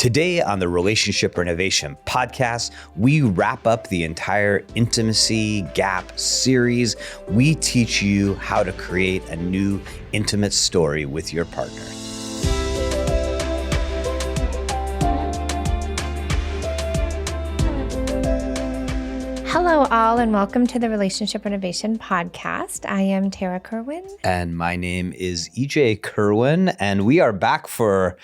Today on the Relationship Renovation podcast, we wrap up the entire Intimacy Gap series. We teach you how to create a new intimate story with your partner. Hello, all, and welcome to the Relationship Renovation podcast. I am Tara Kerwin. And my name is EJ Kerwin, and we are back for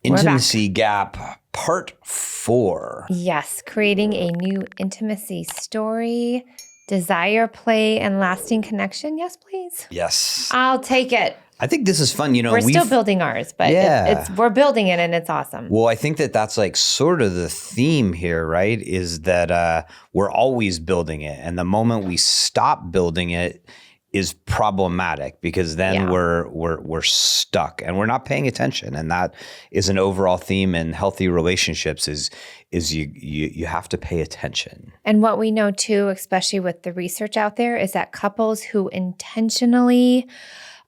Intimacy Gap Part 4. Yes, creating a new intimacy story, desire, play, and lasting connection. Yes, please. Yes. I'll take it. I think this is fun. You know, we're still building ours, but we're building it and it's awesome. Well, I think that that's like sort of the theme here, right? Is that we're always building it. And the moment we stop building it is problematic because then we're stuck and we're not paying attention. And that is an overall theme in healthy relationships is you have to pay attention. And what we know too, especially with the research out there, is that couples who intentionally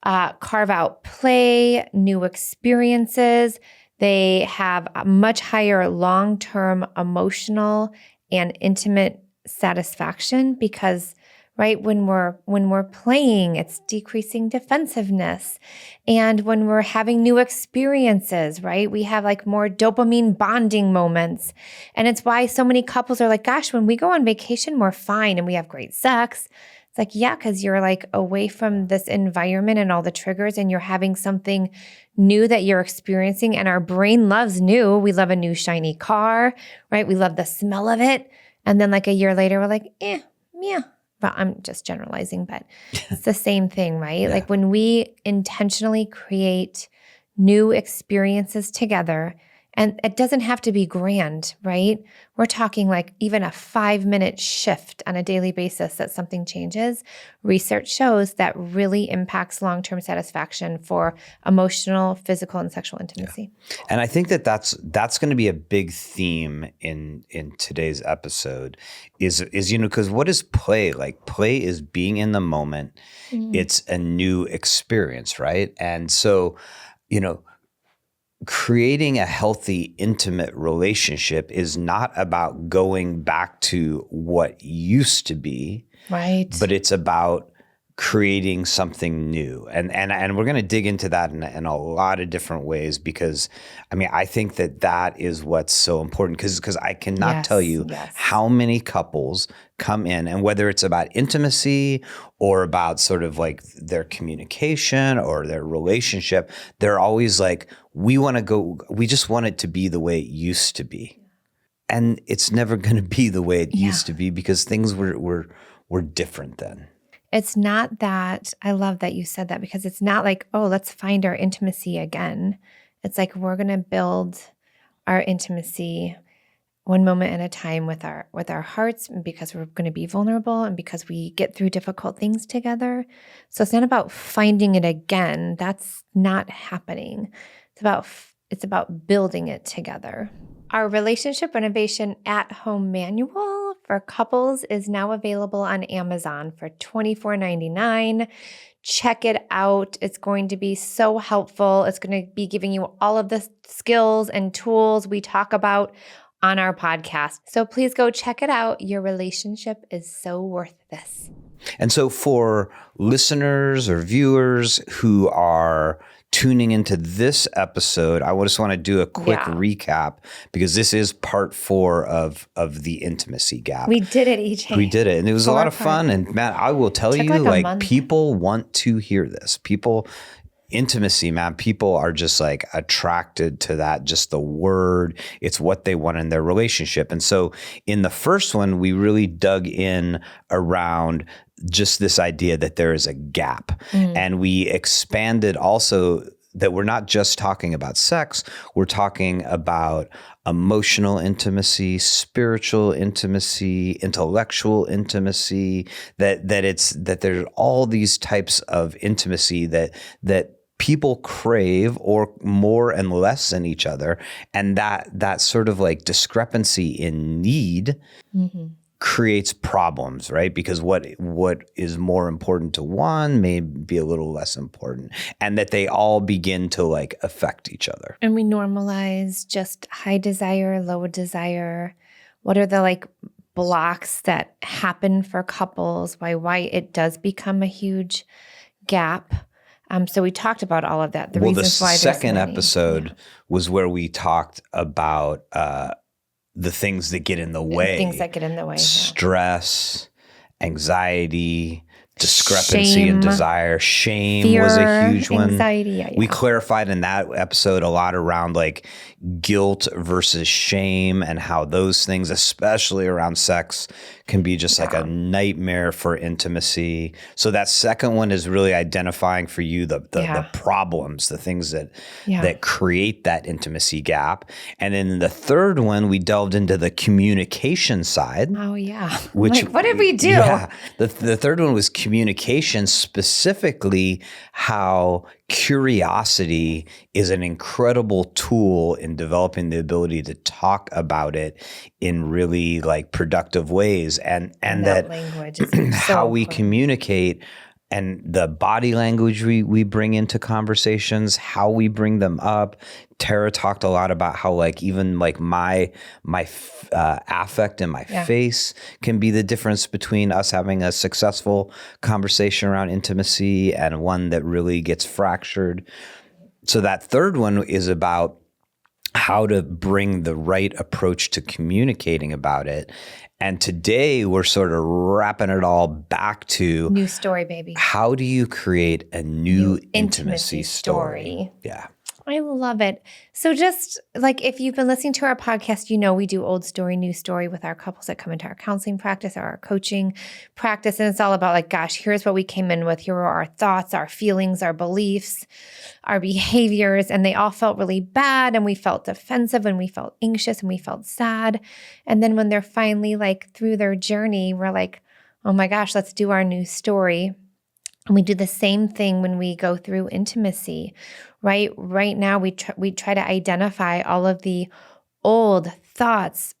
carve out play, new experiences, they have a much higher long-term emotional and intimate satisfaction because right? When we're playing, it's decreasing defensiveness. And when we're having new experiences, right? We have like more dopamine bonding moments. And it's why so many couples are like, gosh, when we go on vacation, we're fine and we have great sex. It's like, yeah, because you're like away from this environment and all the triggers and you're having something new that you're experiencing. And our brain loves new. We love a new shiny car, right? We love the smell of it. And then like a year later, we're like, yeah. But I'm just generalizing, but it's the same thing, right? Yeah. Like when we intentionally create new experiences together, and it doesn't have to be grand, right? We're talking like even a 5-minute shift on a daily basis that something changes. Research shows that really impacts long-term satisfaction for emotional, physical, and sexual intimacy. Yeah. And I think that that's going to be a big theme in today's episode is because what is play? Like play is being in the moment. Mm-hmm. It's a new experience, right? And so, creating a healthy, intimate relationship is not about going back to what used to be, right? But it's about creating something new. And we're going to dig into that in a lot of different ways because, I think that is what's so important because I cannot tell you how many couples come in and whether it's about intimacy or about sort of like their communication or their relationship, they're always like, we just want it to be the way it used to be. And it's never going to be the way it used to be because things were different then. It's not that, I love that you said that because it's not like, oh, let's find our intimacy again. It's like we're going to build our intimacy one moment at a time with our hearts because we're going to be vulnerable and because we get through difficult things together. So it's not about finding it again. That's not happening. It's about building it together. Our Relationship Renovation at-home manual for couples is now available on Amazon for $24.99. Check it out. It's going to be so helpful. It's going to be giving you all of the skills and tools we talk about on our podcast. So please go check it out. Your relationship is so worth this. And so for listeners or viewers who are tuning into this episode, I just want to do a quick recap because this is part 4 of the Intimacy Gap. We did it, EJ. We did it. And it was a lot of fun. And Matt, I will tell you, like people want to hear this. Intimacy, man, people are just like attracted to that, just the word. It's what they want in their relationship. And so in the first one, we really dug in around just this idea that there is a gap. And we expanded also that we're not just talking about sex, we're talking about emotional intimacy, spiritual intimacy, intellectual intimacy, that there's all these types of intimacy that people crave or more and less than each other. And that sort of like discrepancy in need creates problems, right? Because what is more important to one may be a little less important, and that they all begin to like affect each other. And we normalize just high desire, low desire. What are the like blocks that happen for couples? Why it does become a huge gap. So we talked about all of that. The reasons why. The second episode was where we talked about the things that get in the way. Things that get in the way. Stress, anxiety, discrepancy in desire. Shame fear, was a huge one. Anxiety. We clarified in that episode a lot around like guilt versus shame and how those things, especially around sex, can be just like a nightmare for intimacy. So that second one is really identifying for you the problems, the things that create that intimacy gap. And then the third one, we delved into the communication side. Oh yeah. Which what did we do? Yeah. The third one was communication, specifically how curiosity is an incredible tool in developing the ability to talk about it in really like productive ways, and that language is how we communicate and the body language we bring into conversations, how we bring them up. Tara talked a lot about how like even like my affect in my face can be the difference between us having a successful conversation around intimacy and one that really gets fractured. So that third one is about how to bring the right approach to communicating about it. And today we're sort of wrapping it all back to new story, baby. How do you create a new intimacy story? Yeah. I love it. So just like if you've been listening to our podcast, you know we do old story, new story with our couples that come into our counseling practice or our coaching practice. And it's all about like, gosh, here's what we came in with. Here are our thoughts, our feelings, our beliefs, our behaviors. And they all felt really bad. And we felt defensive and we felt anxious and we felt sad. And then when they're finally like through their journey, we're like, oh my gosh, let's do our new story. And we do the same thing when we go through intimacy, right? Right now, we try to identify all of the old thoughts,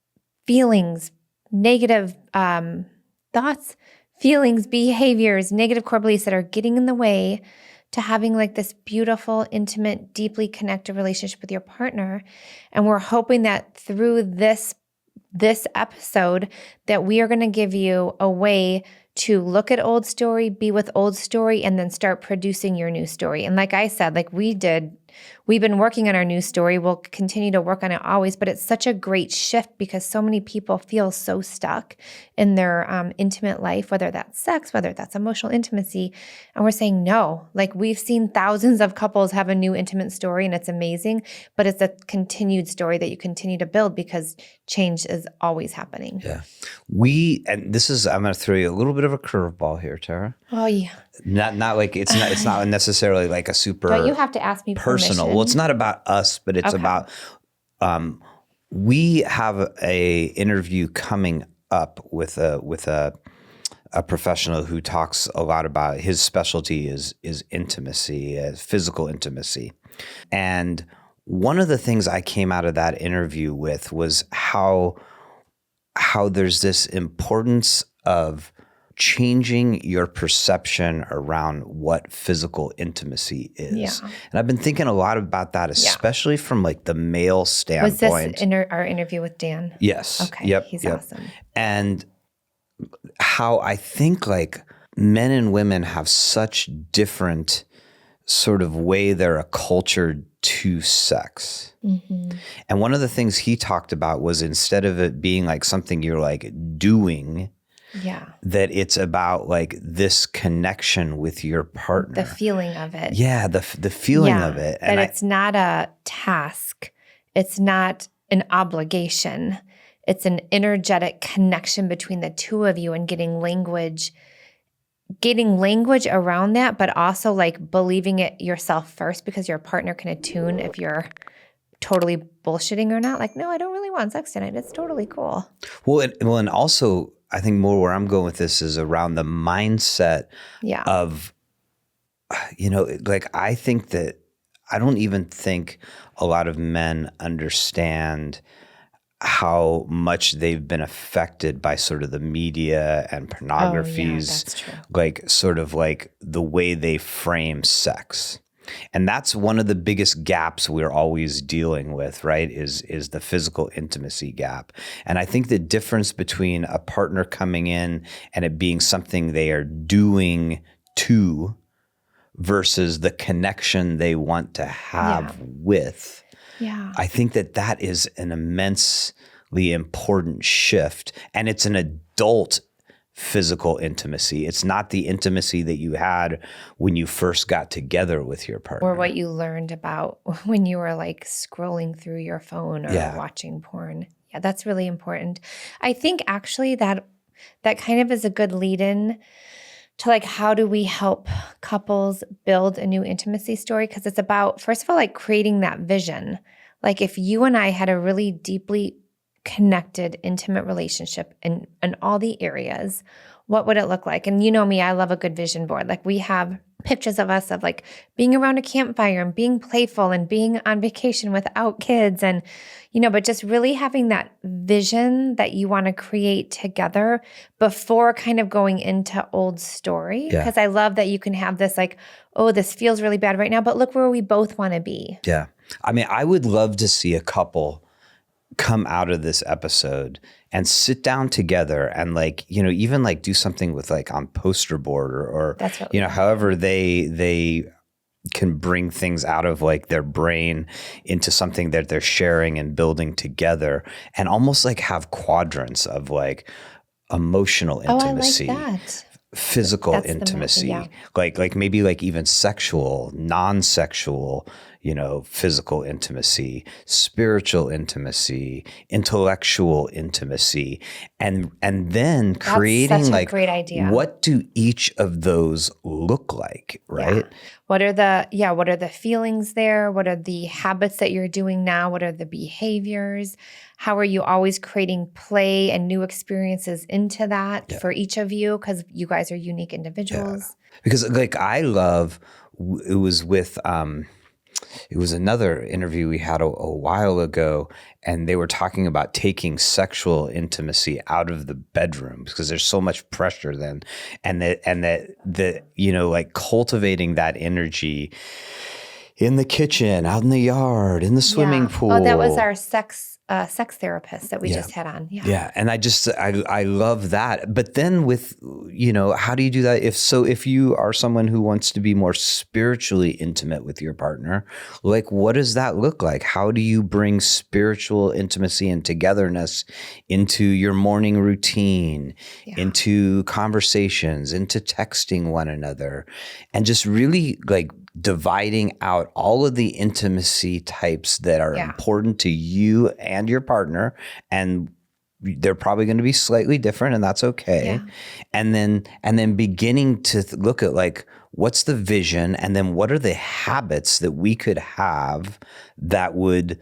feelings, negative thoughts, feelings, behaviors, negative core beliefs that are getting in the way to having like this beautiful, intimate, deeply connected relationship with your partner. And we're hoping that through this episode that we are going to give you a way to look at old story, be with old story, and then start producing your new story. And like I said, like we've been working on our new story. We'll continue to work on it always, but it's such a great shift because so many people feel so stuck in their intimate life, whether that's sex, whether that's emotional intimacy. And we're saying, no, like we've seen thousands of couples have a new intimate story and it's amazing, but it's a continued story that you continue to build because change is always happening. Yeah. I'm going to throw you a little bit of a curveball here, Tara. Oh yeah. Not like it's not necessarily like a super. But you have to ask me personal. Permission. Well, it's not about us, but it's about. We have a interview coming up with a professional who talks a lot about his specialty is intimacy, physical intimacy, and one of the things I came out of that interview with was how there's this importance of changing your perception around what physical intimacy is. Yeah. And I've been thinking a lot about that, especially from like the male standpoint. Was this our interview with Dan? Yes. Okay. Yep. He's awesome. And how I think like men and women have such different sort of way they're accultured to sex. Mm-hmm. And one of the things he talked about was instead of it being like something you're like doing, that it's about like this connection with your partner. The feeling of it. Yeah, the feeling of it. And it's not a task. It's not an obligation. It's an energetic connection between the two of you and getting language around that, but also like believing it yourself first because your partner can attune if you're totally bullshitting or not. Like, no, I don't really want sex tonight. It's totally cool. Well, and also I think more where I'm going with this is around the mindset of, like I think that I don't even think a lot of men understand how much they've been affected by sort of the media and pornography's, like sort of like the way they frame sex. And that's one of the biggest gaps we're always dealing with, right? Is the physical intimacy gap. And I think the difference between a partner coming in and it being something they are doing to versus the connection they want to have with. Yeah. I think that is an immensely important shift. And it's an adult physical intimacy. It's not the intimacy that you had when you first got together with your partner. Or what you learned about when you were like scrolling through your phone or watching porn. Yeah, that's really important. I think actually that kind of is a good lead-in to like, how do we help couples build a new intimacy story? Because it's about, first of all, like creating that vision. Like if you and I had a really deeply connected, intimate relationship in all the areas, what would it look like? And you know me, I love a good vision board. Like we have pictures of us of like being around a campfire and being playful and being on vacation without kids and, but just really having that vision that you want to create together before kind of going into old story. Because I love that you can have this like, oh, this feels really bad right now, but look where we both want to be. Yeah. I mean, I would love to see a couple come out of this episode and sit down together and like, even like do something with like on poster board or however they can bring things out of like their brain into something that they're sharing and building together and almost like have quadrants of like emotional intimacy. I like that. Physical intimacy, like maybe like even sexual, non-sexual, physical intimacy, spiritual intimacy, intellectual intimacy, and then creating such a like great idea. What do each of those look like, right? Yeah. What are the feelings there? What are the habits that you're doing now? What are the behaviors? How are you always creating play and new experiences into that for each of you? Because you guys are unique individuals. Yeah. Because like I love, it was with, it was another interview we had a while ago, and they were talking about taking sexual intimacy out of the bedroom because there's so much pressure then, and that like cultivating that energy in the kitchen, out in the yard, in the swimming pool. Oh, that was our sex therapist that we just had on. Yeah. And I love that. But then with, how do you do that? If you are someone who wants to be more spiritually intimate with your partner, like what does that look like? How do you bring spiritual intimacy and togetherness into your morning routine, into conversations, into texting one another, and just really like dividing out all of the intimacy types that are important to you and your partner, and they're probably going to be slightly different, and that's okay. And then beginning to look at like what's the vision, and then what are the habits that we could have that would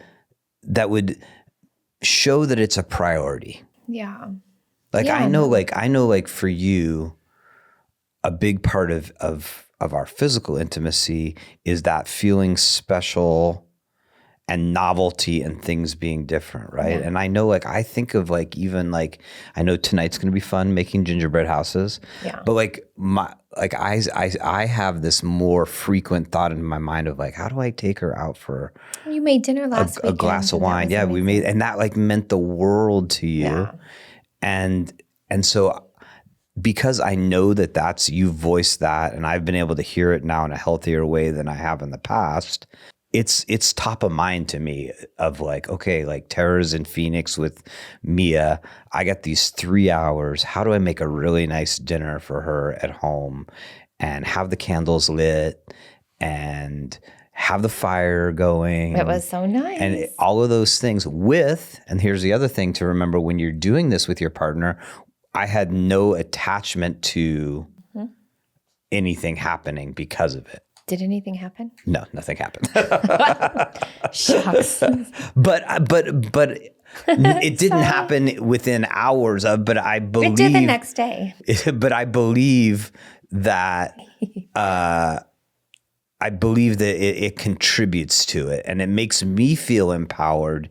show that it's a priority. Yeah. Like I know for you, a big part of our physical intimacy is that feeling special and novelty and things being different, right? And I know like I think of like even like I know tonight's going to be fun making gingerbread houses. But like I have this more frequent thought in my mind of like, how do I take her out for you made dinner last week, a glass of wine? Yeah, we made, and that like meant the world to you. And so because I know that that's, you voiced that, and I've been able to hear it now in a healthier way than I have in the past, it's top of mind to me of like, okay, like Tara's in Phoenix with Mia. I got these 3 hours. How do I make a really nice dinner for her at home and have the candles lit and have the fire going? It was so nice. And all of those things and here's the other thing to remember when you're doing this with your partner, I had no attachment to anything happening because of it. Did anything happen? No, nothing happened. Shucks. But it didn't happen within hours of. But I believe it did the next day. But I believe that it contributes to it, and it makes me feel empowered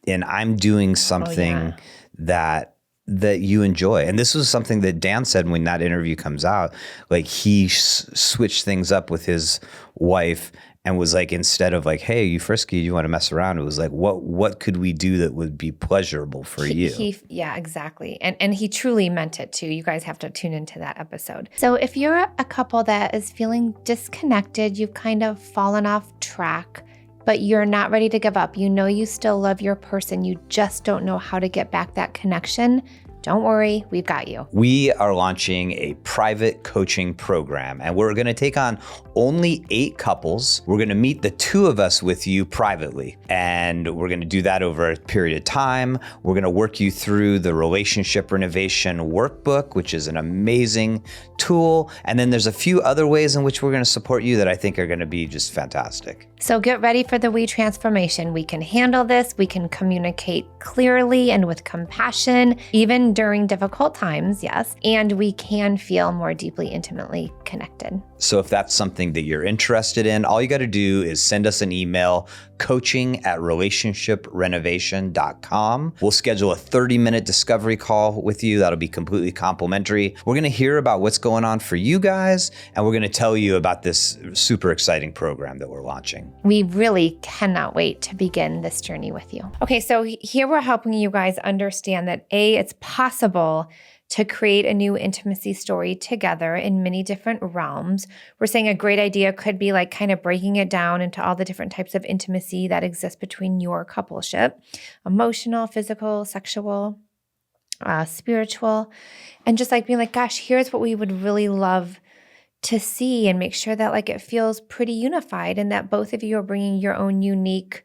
I'm doing something that you enjoy. And this was something that Dan said when that interview comes out, like he switched things up with his wife and was like, instead of like, hey, you frisky, you want to mess around? It was like, what could we do that would be pleasurable for you? Yeah, exactly. And he truly meant it too. You guys have to tune into that episode. So if you're a couple that is feeling disconnected, you've kind of fallen off track, but you're not ready to give up. You know you still love your person. You just don't know how to get back that connection. Don't worry, we've got you. We are launching a private coaching program, and we're going to take on only 8 couples. We're going to meet the 2 of us with you privately, and we're going to do that over a period of time. We're going to work you through the Relationship Renovation Workbook, which is an amazing tool. And then there's a few other ways in which we're going to support you that I think are going to be just fantastic. So get ready for the We Transformation. We can handle this. We can communicate clearly and with compassion, even during difficult times, yes. And we can feel more deeply, intimately connected. So if that's something that you're interested in, all you got to do is send us an email, coaching@relationshiprenovation.com. We'll schedule a 30-minute discovery call with you. That'll be completely complimentary. We're going to hear about what's going on for you guys, and we're going to tell you about this super exciting program that we're launching. We really cannot wait to begin this journey with you. Okay, so here we're helping you guys understand that it's possible to create a new intimacy story together in many different realms. We're saying a great idea could be like kind of breaking it down into all the different types of intimacy that exist between your coupleship: emotional, physical, sexual, spiritual, and just like being like, gosh, here's what we would really love to see, and make sure that like it feels pretty unified and that both of you are bringing your own unique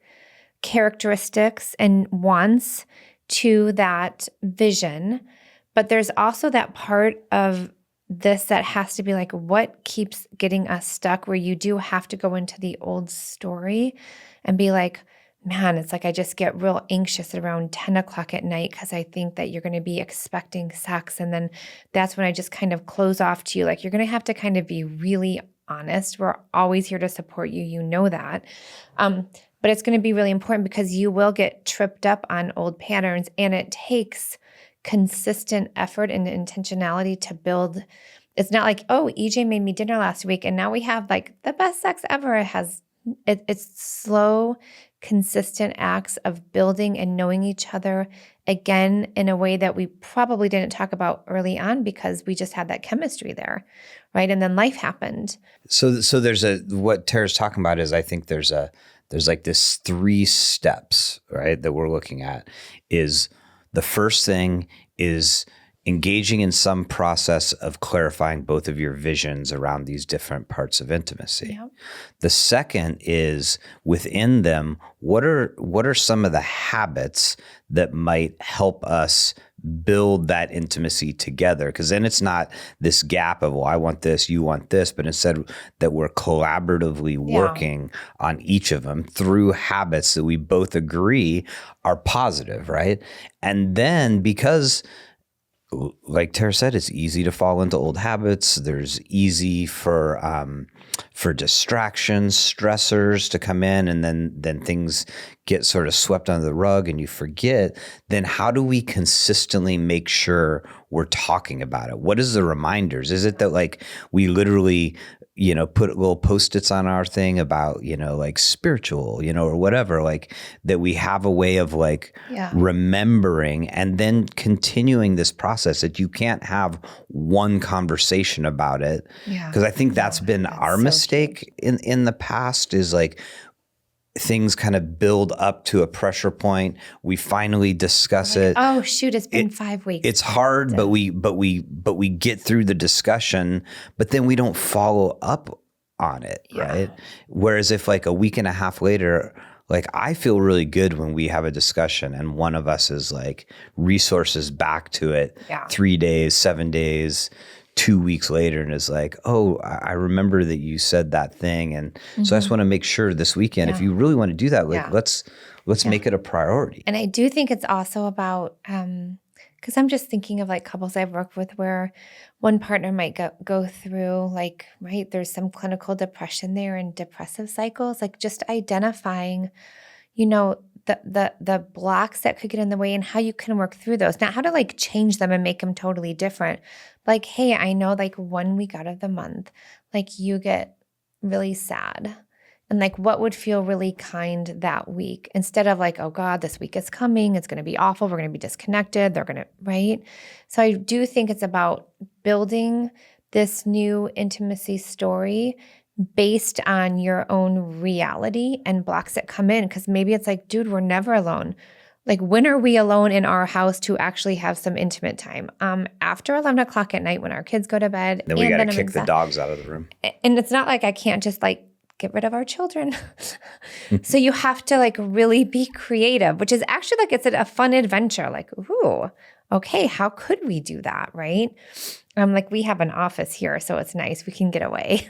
characteristics and wants to that vision. But there's also that part of this that has to be like, what keeps getting us stuck, where you do have to go into the old story and be like, man, it's like I just get real anxious around 10 o'clock at night because I think that you're going to be expecting sex. And then that's when I just kind of close off to you. Like, you're going to have to kind of be really honest. We're always here to support you. You know that. But it's going to be really important because you will get tripped up on old patterns, and it takes consistent effort and intentionality to build. It's not like, oh, EJ made me dinner last week and now we have like the best sex ever. It's slow, consistent acts of building and knowing each other again in a way that we probably didn't talk about early on because we just had that chemistry there, right? And then life happened. So there's what Tara's talking about is, I think there's like this 3 steps, right, that we're looking at. Is the first thing is engaging in some process of clarifying both of your visions around these different parts of intimacy. Yep. The second is, within them, what are some of the habits that might help us build that intimacy together? Because then it's not this gap of, well, I want this, you want this, but instead that we're collaboratively working on each of them through habits that we both agree are positive, right? And then, because like Tara said, it's easy to fall into old habits. There's easy for distractions, stressors to come in, and then things get sort of swept under the rug and you forget. Then how do we consistently make sure we're talking about it? What is the reminders? Is it that like we literally, put little Post-its on our thing about, like spiritual, or whatever, like that we have a way of like remembering and then continuing this process, that you can't have one conversation about it. Because I think that's been our mistake in the past, is like things kind of build up to a pressure point. We finally discuss it. Oh shoot, it's been 5 weeks. It's hard, but we get through the discussion, but then we don't follow up on it, right? Whereas if like a week and a half later, like I feel really good when we have a discussion and one of us is like resources back to it 3 days, 7 days, 2 weeks later, and is like, oh, I remember that you said that thing. And so I just want to make sure this weekend, if you really want to do that, like let's make it a priority. And I do think it's also about, because I'm just thinking of like couples I've worked with where one partner might go through like, right, there's some clinical depression there and depressive cycles, like just identifying, the blocks that could get in the way and how you can work through those. Not how to like change them and make them totally different. Like, hey, I know like 1 week out of the month, like you get really sad. And like what would feel really kind that week instead of like, oh God, this week is coming. It's going to be awful. We're going to be disconnected. They're going to, right? So I do think it's about building this new intimacy story based on your own reality and blocks that come in. Because maybe it's like, dude, we're never alone. Like, when are we alone in our house to actually have some intimate time? After 11 o'clock at night when our kids go to bed. Then we got to kick the dogs out of the room. And it's not like I can't just like get rid of our children. So you have to like really be creative, which is actually like it's a fun adventure. Like, ooh, okay, how could we do that, right? Like we have an office here, so it's nice. We can get away.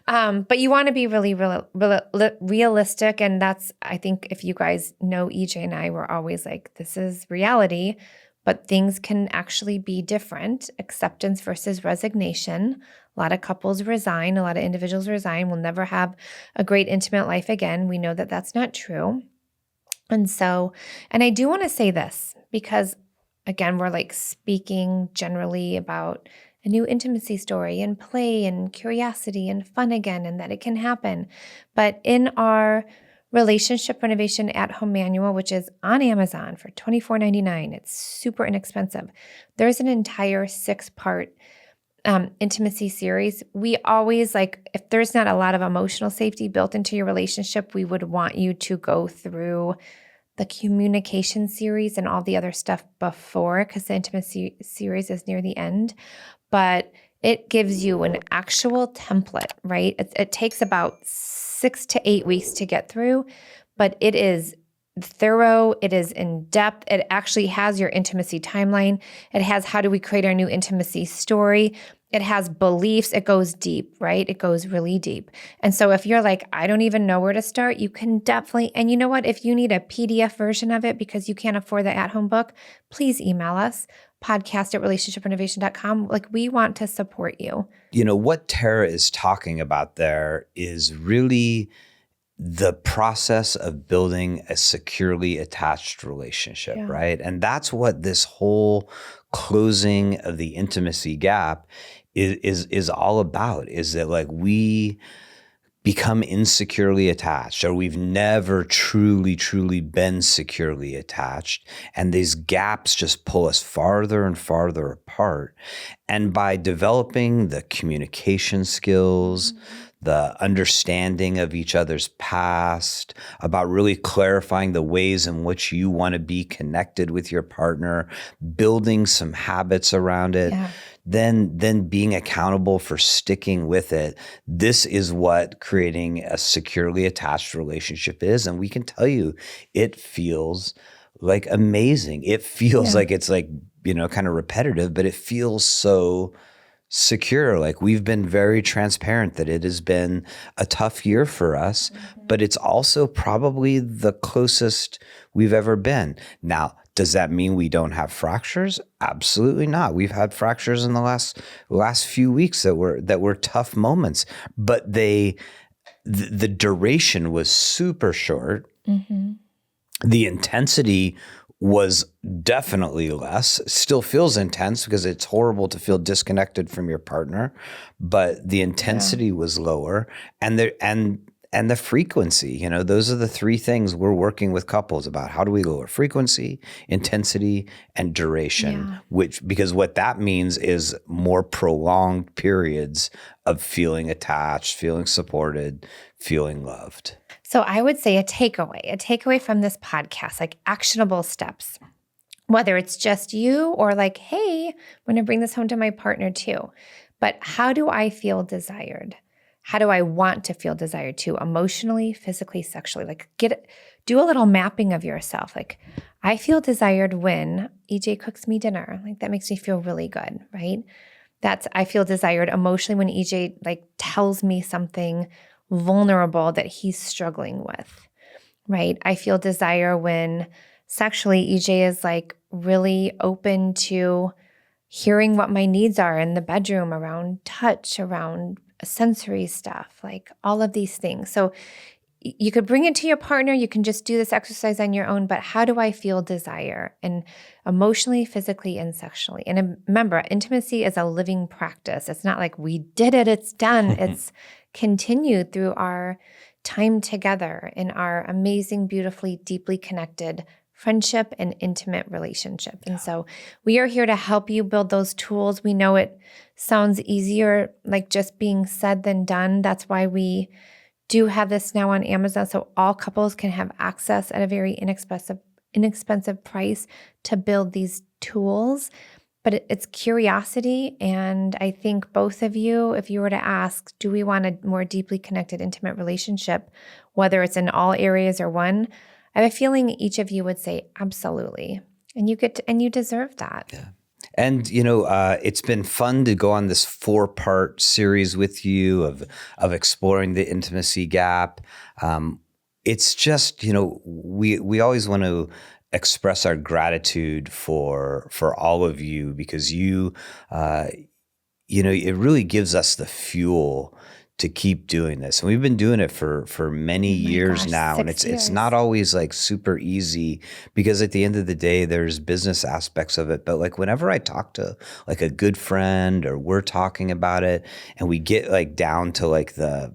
But you want to be really realistic. And that's, I think if you guys know EJ and I, we're always like, this is reality, but things can actually be different. Acceptance versus resignation. A lot of couples resign. A lot of individuals resign. We'll never have a great intimate life again. We know that that's not true. And I do want to say this because again, we're like speaking generally about a new intimacy story and play and curiosity and fun again, and that it can happen. But in our Relationship Renovation at-Home Manual, which is on Amazon for $24.99, it's super inexpensive. There's an entire 6-part intimacy series. We always like, if there's not a lot of emotional safety built into your relationship, we would want you to go through the communication series and all the other stuff before, because the intimacy series is near the end. But it gives you an actual template, right? It takes about 6 to 8 weeks to get through, but it is thorough. It is in depth. It actually has your intimacy timeline. It has how do we create our new intimacy story. It has beliefs. It goes deep, right? It goes really deep. And so if you're like, I don't even know where to start, you can definitely, and you know what? If you need a PDF version of it because you can't afford the at-home book, please email us, podcast@relationshiprenovation.com. Like, we want to support you. You know, what Tara is talking about there is really the process of building a securely attached relationship, right? And that's what this whole closing of the intimacy gap is all about, is that like we become insecurely attached, or we've never truly been securely attached. And these gaps just pull us farther and farther apart. And by developing the communication skills, the understanding of each other's past, about really clarifying the ways in which you want to be connected with your partner, building some habits around it, then being accountable for sticking with it. This is what creating a securely attached relationship is. And we can tell you, it feels like amazing. It feels like it's like, you know, kind of repetitive, but it feels so secure. Like, we've been very transparent that it has been a tough year for us, but it's also probably the closest we've ever been. Now, does that mean we don't have fractures? Absolutely not. We've had fractures in the last few weeks that were tough moments, but the duration was super short. The intensity was definitely less. Still feels intense because it's horrible to feel disconnected from your partner, but the intensity was lower, and the frequency. You know, those are the 3 things we're working with couples about. How do we lower frequency, intensity, and duration? Because what that means is more prolonged periods of feeling attached, feeling supported, feeling loved. So I would say a takeaway from this podcast, like actionable steps, whether it's just you or like, hey, I'm going to bring this home to my partner too. But how do I feel desired? How do I want to feel desired too? Emotionally, physically, sexually? Like, do a little mapping of yourself. Like, I feel desired when EJ cooks me dinner. Like, that makes me feel really good, right? I feel desired emotionally when EJ like tells me something vulnerable that he's struggling with, right? I feel desire when sexually EJ is like really open to hearing what my needs are in the bedroom, around touch, around sensory stuff, like all of these things. So you could bring it to your partner. You can just do this exercise on your own. But how do I feel desire, and emotionally, physically, and sexually? And remember, intimacy is a living practice. It's not like we did it, it's done. It's continued through our time together in our amazing, beautifully, deeply connected friendship and intimate relationship. And so we are here to help you build those tools. We know it sounds easier, like just being said than done. That's why we do have this now on Amazon, so all couples can have access at a very inexpensive price to build these tools. But it's curiosity. And I think both of you, if you were to ask, do we want a more deeply connected, intimate relationship, whether it's in all areas or one, I have a feeling each of you would say absolutely. And you deserve that. Yeah. And, it's been fun to go on this 4-part series with you of exploring the intimacy gap. It's just, we always want to express our gratitude for all of you, because it really gives us the fuel to keep doing this. And we've been doing it for many years now. And it's not always like super easy, because at the end of the day, there's business aspects of it. But like whenever I talk to like a good friend, or we're talking about it, and we get like down to like the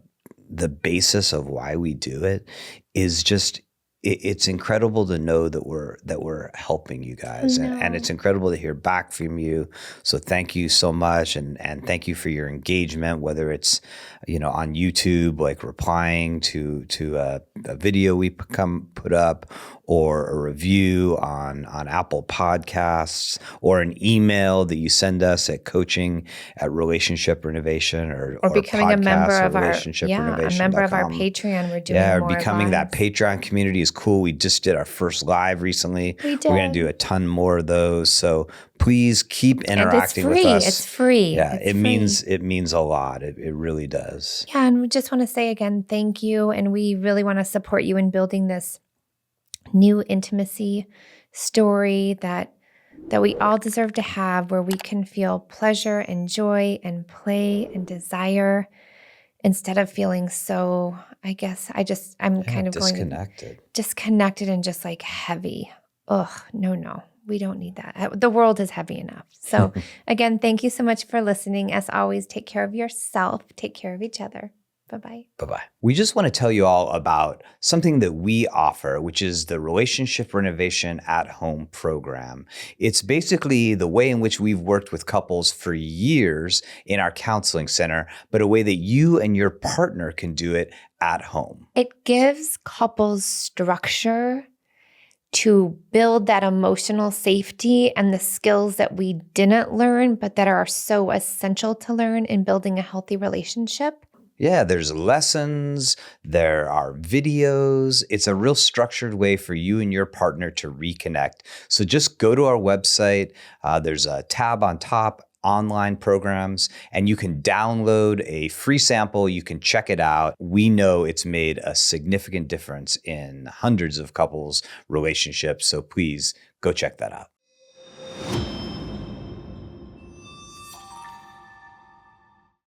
basis of why we do it, is just, it's incredible to know that we're helping you guys, and it's incredible to hear back from you. So thank you so much, and thank you for your engagement, whether it's on YouTube, like replying to a video we put up, or a review on Apple Podcasts, or an email that you send us at coaching@Relationship Renovation, or becoming a member of our Patreon. We're doing or more becoming lives. That Patreon community is cool. We just did our first live recently. We did. We're going to do a ton more of those. So please keep interacting with us. It's free. Yeah, it means a lot. It really does. Yeah, and we just want to say again, thank you. And we really want to support you in building this new intimacy story that we all deserve to have, where we can feel pleasure and joy and play and desire, instead of feeling so, I guess, I'm kind of disconnected and just like heavy. Ugh, no, we don't need that. The world is heavy enough. So again, thank you so much for listening. As always, take care of yourself, take care of each other. Bye-bye. Bye-bye. We just want to tell you all about something that we offer, which is the Relationship Renovation at Home program. It's basically the way in which we've worked with couples for years in our counseling center, but a way that you and your partner can do it at home. It gives couples structure to build that emotional safety and the skills that we didn't learn, but that are so essential to learn in building a healthy relationship. Yeah, there's lessons, there are videos. It's a real structured way for you and your partner to reconnect. So just go to our website. There's a tab on top, online programs, and you can download a free sample. You can check it out. We know it's made a significant difference in hundreds of couples' relationships. So please go check that out.